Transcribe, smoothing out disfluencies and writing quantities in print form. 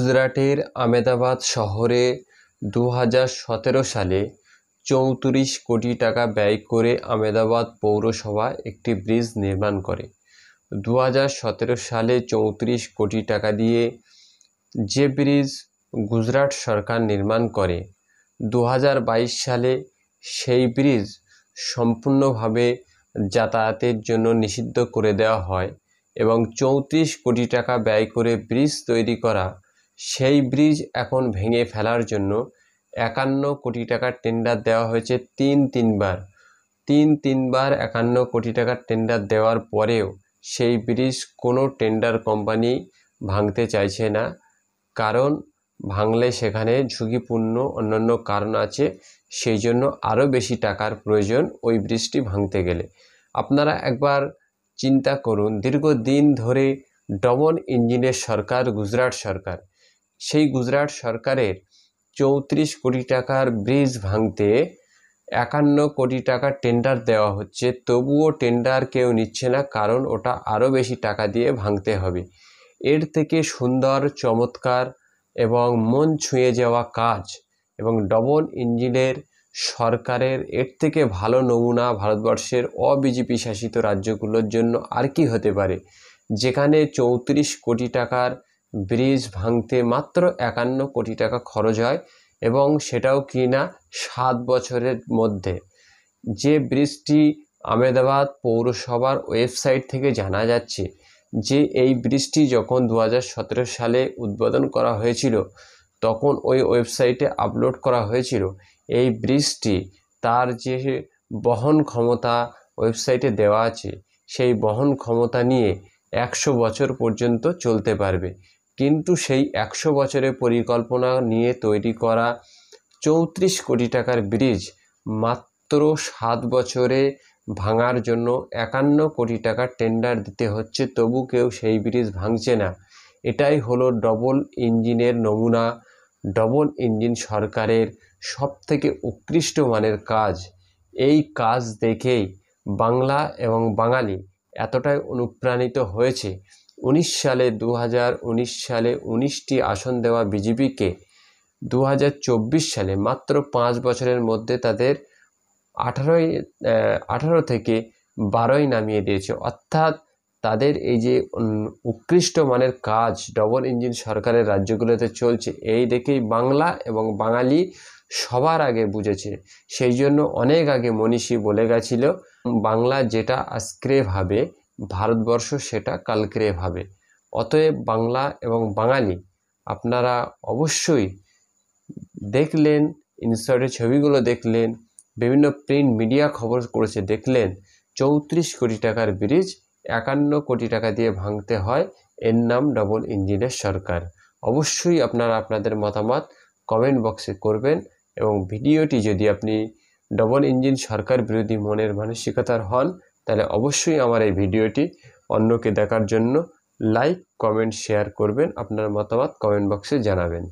গুজরাটের আহমেদাবাদ শহরে 2017 সালে 34 কোটি টাকা ব্যয় করে আহমেদাবাদ পৌরসভা একটি ব্রিজ নির্মাণ করে। 2017 সালে 34 কোটি টাকা দিয়ে যে ব্রিজ গুজরাট সরকার নির্মাণ করে, 2022 সালে সেই ব্রিজ সম্পূর্ণভাবে যাতায়াতের জন্য নিষিদ্ধ করে দেওয়া হয় এবং 34 কোটি টাকা ব্যয় করে ব্রিজ তৈরি করা সেই ব্রিজ এখন ভেঙে ফেলার জন্য 51 কোটি টাকার টেন্ডার দেওয়া হয়েছে। তিনবার 51 কোটি টাকার টেন্ডার দেওয়ার পরেও সেই ব্রিজ কোনো টেন্ডার কোম্পানি ভাঙতে চাইছে না, কারণ ভাঙলে সেখানে ঝুঁকিপূর্ণ অন্যান্য কারণ আছে, সেই জন্য আরও বেশি টাকার প্রয়োজন ওই ব্রিজটি ভাঙতে গেলে। আপনারা একবার চিন্তা করুন, দীর্ঘদিন ধরে ডবল ইঞ্জিনের সরকার গুজরাট সরকার, সেই গুজরাট সরকারের 34 কোটি টাকার ব্রিজ ভাঙতে 51 কোটি টাকার টেন্ডার দেওয়া হচ্ছে, তবুও টেন্ডার কেউ নিচ্ছে না, কারণ ওটা আরও বেশি টাকা দিয়ে ভাঙতে হবে। এর থেকে সুন্দর, চমৎকার এবং মন ছুঁয়ে যাওয়া কাজ এবং ডবল ইঞ্জিনের সরকারের এর থেকে ভালো নমুনা ভারতবর্ষের অবিজেপি শাসিত রাজ্যগুলোর জন্য আর কি হতে পারে, যেখানে 34 কোটি টাকার ব্রিজ ভাঙতে মাত্র 51 কোটি টাকা খরচ হয় এবং সেটাও কিনা 7 বছরের মধ্যে। যে ব্রিজটি আহমেদাবাদ পৌরসভার ওয়েবসাইট থেকে জানা যাচ্ছে যে এই ব্রিজটি যখন 2017 সালে উদ্বোধন করা হয়েছিল, তখন ওই ওয়েবসাইটে আপলোড করা হয়েছিল এই ব্রিজটি তার যে বহন ক্ষমতা ওয়েবসাইটে দেওয়া আছে, সেই বহন ক্ষমতা নিয়ে 100 বছর পর্যন্ত চলতে পারবে। কিন্তু সেই 100 বছরের পরিকল্পনা নিয়ে তৈরি করা 34 কোটি টাকার ব্রিজ মাত্র 7 বছরে ভাঙার জন্য 51 কোটি টাকার টেন্ডার দিতে হচ্ছে, তবু কেউ সেই ব্রিজ ভাঙছে না। এটাই হলো ডবল ইঞ্জিনের নমুনা, ডবল ইঞ্জিন সরকারের সবথেকে উৎকৃষ্ট মানের কাজ। এই কাজ দেখেই বাংলা এবং বাঙালি এতটাই অনুপ্রাণিত হয়েছে, 2019 সালে 19টি আসন দেওয়া বিজেপিকে 2024 সালে মাত্র 5 বছরের মধ্যে তাদের 18 থেকে 12 নামিয়ে দিয়েছে। অর্থাৎ তাদের এই যে উৎকৃষ্ট মানের কাজ ডবল ইঞ্জিন সরকারের রাজ্যগুলোতে চলছে, এই দেখেই বাংলা এবং বাঙালি সবার আগে বুঝেছে। সেই জন্য অনেক আগে মনীষী বলে গেছিল, বাংলা যেটা আজকে ভাবে, ভারতবর্ষ সেটা কালকে ভাবে। অতএব বাংলা এবং বাঙালি আপনারা অবশ্যই দেখলেন, ইনস্টাগ্রামের ছবিগুলো দেখলেন, বিভিন্ন প্রিন্ট মিডিয়া খবর করেছে, দেখলেন 34 কোটি টাকার ব্রিজ 51 কোটি টাকা দিয়ে ভাঙতে হয়, এর নাম ডবল ইঞ্জিনের সরকার। অবশ্যই আপনারা আপনাদের মতামত কমেন্ট বক্সে করবেন এবং ভিডিওটি যদি আপনি ডবল ইঞ্জিন সরকার বিরোধী মনের মানসিকতার হন, তাহলে অবশ্যই আমার এই ভিডিওটি অন্যকে দেখার জন্য লাইক, কমেন্ট, শেয়ার করবেন, আপনার মতামত কমেন্ট বক্সে জানাবেন।